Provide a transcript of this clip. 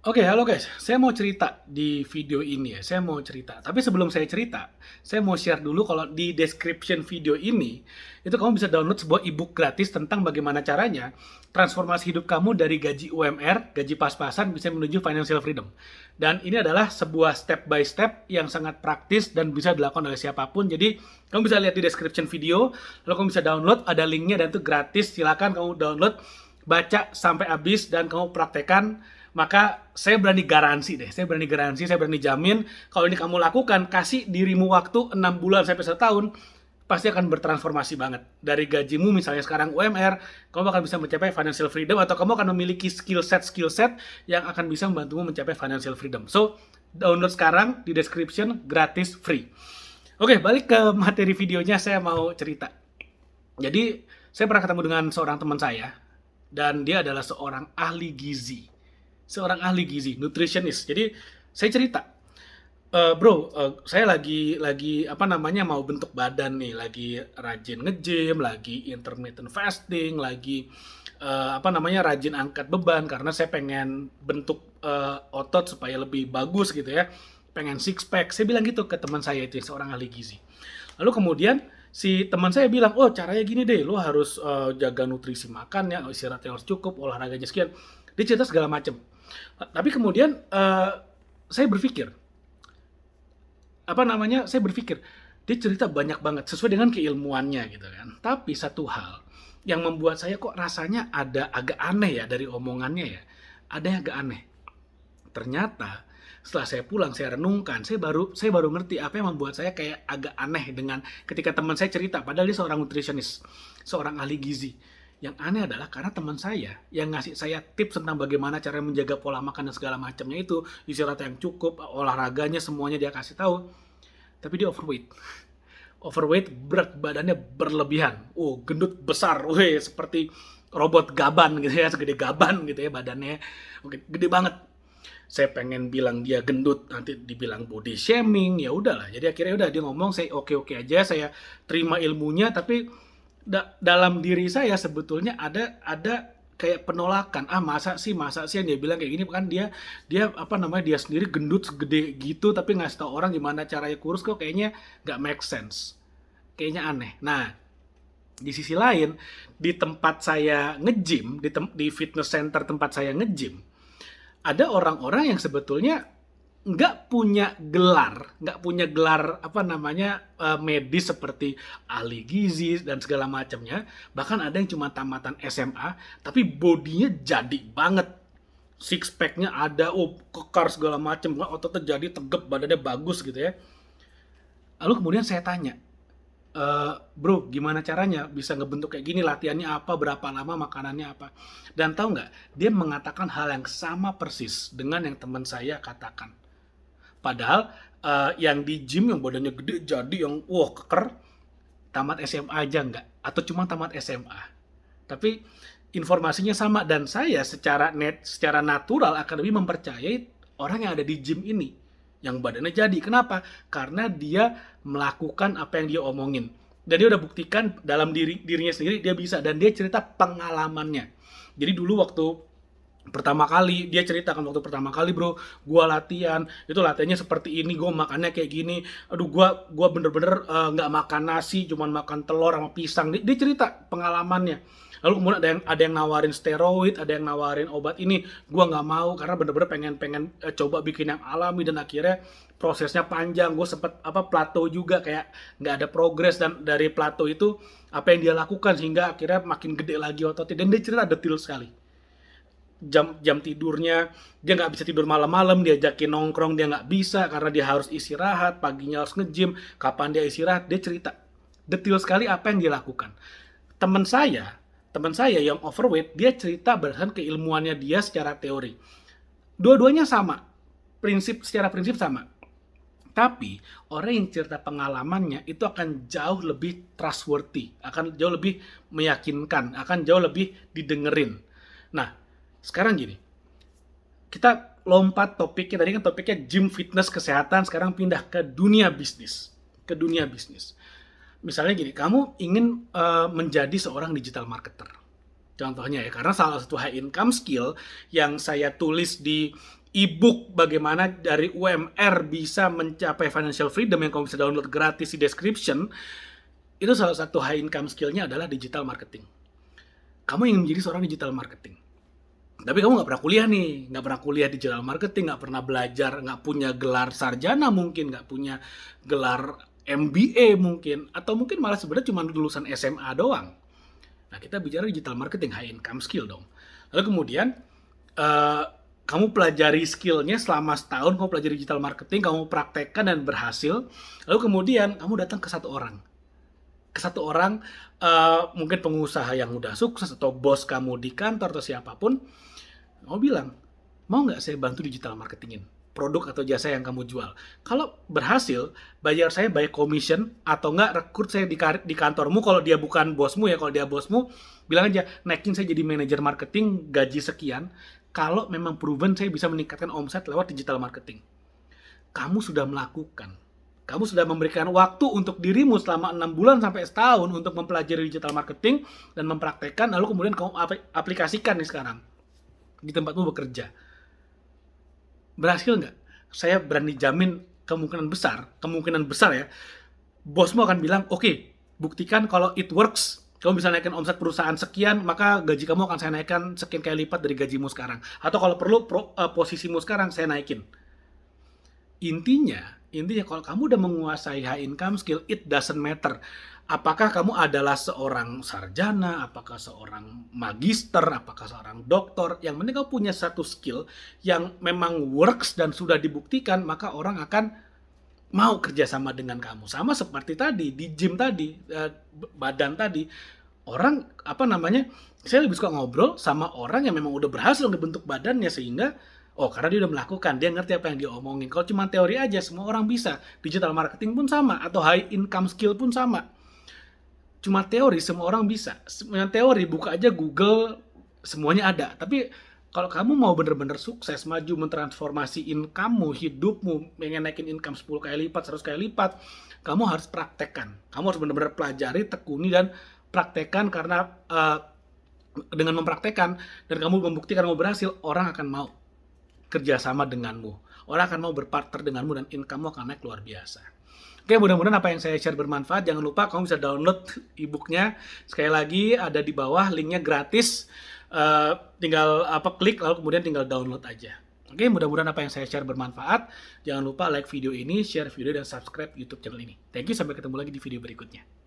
Oke, halo guys. Saya mau cerita di video ini ya. Saya mau cerita. Tapi sebelum saya cerita, saya mau share dulu kalau di description video ini, itu kamu bisa download sebuah ebook gratis tentang bagaimana caranya transformasi hidup kamu dari gaji UMR, gaji pas-pasan, bisa menuju financial freedom. Dan ini adalah sebuah step by step yang sangat praktis dan bisa dilakukan oleh siapapun. Jadi, kamu bisa lihat di description video, lalu kamu bisa download, ada linknya dan itu gratis. Silakan kamu download, baca sampai habis dan kamu praktekkan. Maka saya berani garansi deh, saya berani jamin kalau ini kamu lakukan, kasih dirimu waktu 6 bulan sampai setahun, pasti akan bertransformasi banget. Dari gajimu misalnya sekarang UMR, kamu akan bisa mencapai financial freedom atau kamu akan memiliki skill set yang akan bisa membantumu mencapai financial freedom. So, download sekarang di description, gratis, free. Oke, balik ke materi videonya, saya mau cerita. Jadi, saya pernah ketemu dengan seorang teman saya, dan dia adalah seorang ahli gizi, nutritionist. Jadi saya cerita, bro, saya lagi apa namanya mau bentuk badan nih, lagi rajin nge-gym, lagi intermittent fasting, lagi apa namanya rajin angkat beban karena saya pengen bentuk otot supaya lebih bagus gitu ya, pengen six pack. Saya bilang gitu ke teman saya itu, seorang ahli gizi. Lalu kemudian si teman saya bilang, oh caranya gini deh, lo harus jaga nutrisi makan ya, istirahatnya harus cukup, olahraganya sekian. Dia cerita segala macam. Tapi kemudian saya berpikir, apa namanya, saya berpikir, dia cerita banyak banget sesuai dengan keilmuannya gitu kan. Tapi satu hal yang membuat saya kok rasanya ada agak aneh ya dari omongannya ya. Ada yang agak aneh. Ternyata setelah saya pulang, saya renungkan, saya baru ngerti apa yang membuat saya kayak agak aneh dengan ketika teman saya cerita, padahal dia seorang nutritionist, seorang ahli gizi. Yang aneh adalah karena teman saya yang ngasih saya tips tentang bagaimana cara menjaga pola makan dan segala macamnya itu, istirahat yang cukup, olahraganya semuanya dia kasih tahu, tapi dia overweight. Overweight, berat badannya berlebihan. Oh, gendut besar, weh, seperti robot gaban gitu ya, segede gaban gitu ya badannya. Oke, gede banget. Saya pengen bilang dia gendut, nanti dibilang body shaming, ya udahlah. Jadi akhirnya udah dia ngomong, saya oke-oke aja, saya terima ilmunya, tapi dalam diri saya sebetulnya ada kayak penolakan. Ah, masa sih yang dia bilang kayak gini, kan dia dia apa namanya, dia sendiri gendut segede gitu tapi ngasih tau orang gimana caranya kurus, kok kayaknya nggak make sense, kayaknya aneh. Nah, di sisi lain, di tempat saya nge-gym, di fitness center tempat saya nge-gym, ada orang-orang yang sebetulnya nggak punya gelar apa namanya, medis seperti ahli gizi dan segala macamnya. Bahkan ada yang cuma tamatan SMA, tapi bodinya jadi banget, six packnya ada, oh kekar segala macam, ototnya jadi tegap, badannya bagus gitu ya. Lalu kemudian saya tanya, bro, gimana caranya bisa ngebentuk kayak gini, latihannya apa, berapa lama, makanannya apa. Dan tahu nggak, dia mengatakan hal yang sama persis dengan yang teman saya katakan. Padahal yang di gym yang badannya gede jadi yang wah keker, tamat SMA aja nggak, atau cuma tamat SMA. Tapi informasinya sama, dan saya secara natural akan lebih mempercayai orang yang ada di gym ini yang badannya jadi. Kenapa? Karena dia melakukan apa yang dia omongin. Dan dia udah buktikan dalam dirinya sendiri dia bisa, dan dia cerita pengalamannya. Jadi dulu waktu pertama kali dia ceritakan, waktu pertama kali, bro, gua latihan itu latihannya seperti ini, gua makannya kayak gini, aduh, gua bener-bener nggak makan nasi, cuman makan telur sama pisang. Dia cerita pengalamannya. Lalu kemudian ada yang nawarin steroid, ada yang nawarin obat ini, gua nggak mau karena bener-bener pengen pengen coba bikin yang alami, dan akhirnya prosesnya panjang, gue sempet apa plateau juga, kayak nggak ada progres, dan dari plateau itu apa yang dia lakukan sehingga akhirnya makin gede lagi ototnya. Dan dia cerita detail sekali, jam tidurnya, dia nggak bisa tidur malam-malam, diajakin nongkrong dia nggak bisa karena dia harus istirahat, paginya harus nge-gym, kapan dia istirahat, dia cerita detail sekali apa yang dia lakukan. Teman saya yang overweight, dia cerita berdasarkan keilmuannya dia secara teori. Dua-duanya sama, secara prinsip sama. Tapi orang yang cerita pengalamannya itu akan jauh lebih trustworthy, akan jauh lebih meyakinkan, akan jauh lebih didengerin. Nah, sekarang gini, kita lompat topiknya, tadi kan topiknya gym, fitness, kesehatan, sekarang pindah ke dunia bisnis. Misalnya gini, kamu ingin menjadi seorang digital marketer. Contohnya ya, karena salah satu high income skill yang saya tulis di e-book bagaimana dari UMR bisa mencapai financial freedom yang kamu bisa download gratis di description, itu salah satu high income skill-nya adalah digital marketing. Kamu ingin menjadi seorang digital marketing. Tapi kamu nggak pernah kuliah nih, nggak pernah kuliah digital marketing, nggak pernah belajar, nggak punya gelar sarjana mungkin, nggak punya gelar MBA mungkin, atau mungkin malah sebenarnya cuma lulusan SMA doang. Nah, kita bicara digital marketing, high income skill dong. Lalu kemudian, eh, kamu pelajari skillnya selama setahun, kamu pelajari digital marketing, kamu praktekkan dan berhasil. Lalu kemudian, kamu datang ke satu orang. Ke satu orang, mungkin pengusaha yang udah sukses, atau bos kamu di kantor, atau siapapun, kamu bilang, mau nggak saya bantu digital marketingin produk atau jasa yang kamu jual? Kalau berhasil, bayar saya by commission, atau nggak rekrut saya di kantormu. Kalau dia bukan bosmu ya, kalau dia bosmu, bilang aja, naikin saya jadi manajer marketing, gaji sekian, kalau memang proven saya bisa meningkatkan omset lewat digital marketing. Kamu sudah melakukan. Kamu sudah memberikan waktu untuk dirimu selama 6 bulan sampai setahun untuk mempelajari digital marketing dan mempraktekkan, lalu kemudian kamu aplikasikan nih sekarang di tempatmu bekerja. Berhasil nggak? Saya berani jamin kemungkinan besar ya, bosmu akan bilang, oke, buktikan kalau it works, kamu bisa naikkan omset perusahaan sekian, maka gaji kamu akan saya naikkan sekian kali lipat dari gajimu sekarang. Atau kalau perlu, posisimu sekarang saya naikin. Intinya kalau kamu udah menguasai high income skill, it doesn't matter. Apakah kamu adalah seorang sarjana, apakah seorang magister, apakah seorang doktor, yang penting kamu punya satu skill yang memang works dan sudah dibuktikan, maka orang akan mau kerjasama dengan kamu. Sama seperti tadi, di gym tadi, badan tadi, orang, saya lebih suka ngobrol sama orang yang memang udah berhasil ngebentuk badannya, sehingga karena dia udah melakukan, dia ngerti apa yang dia omongin. Kalau cuma teori aja, semua orang bisa. Digital marketing pun sama, atau high income skill pun sama. Cuma teori, semua orang bisa. Semuanya teori, buka aja Google, semuanya ada. Tapi kalau kamu mau bener-bener sukses, maju mentransformasi income-mu, hidupmu, pengen naikin income 10 kali lipat, 100 kali lipat, kamu harus praktekkan. Kamu harus bener-bener pelajari, tekuni, dan praktekkan, karena dengan mempraktekkan dan kamu membuktikan kamu berhasil, orang akan mau kerjasama denganmu. Orang akan mau berpartner denganmu dan income-mu akan naik luar biasa. Oke, mudah-mudahan apa yang saya share bermanfaat. Jangan lupa kamu bisa download e-booknya. Sekali lagi ada di bawah, linknya gratis. Tinggal klik, lalu kemudian tinggal download aja. Oke, mudah-mudahan apa yang saya share bermanfaat. Jangan lupa like video ini, share video, dan subscribe YouTube channel ini. Thank you, sampai ketemu lagi di video berikutnya.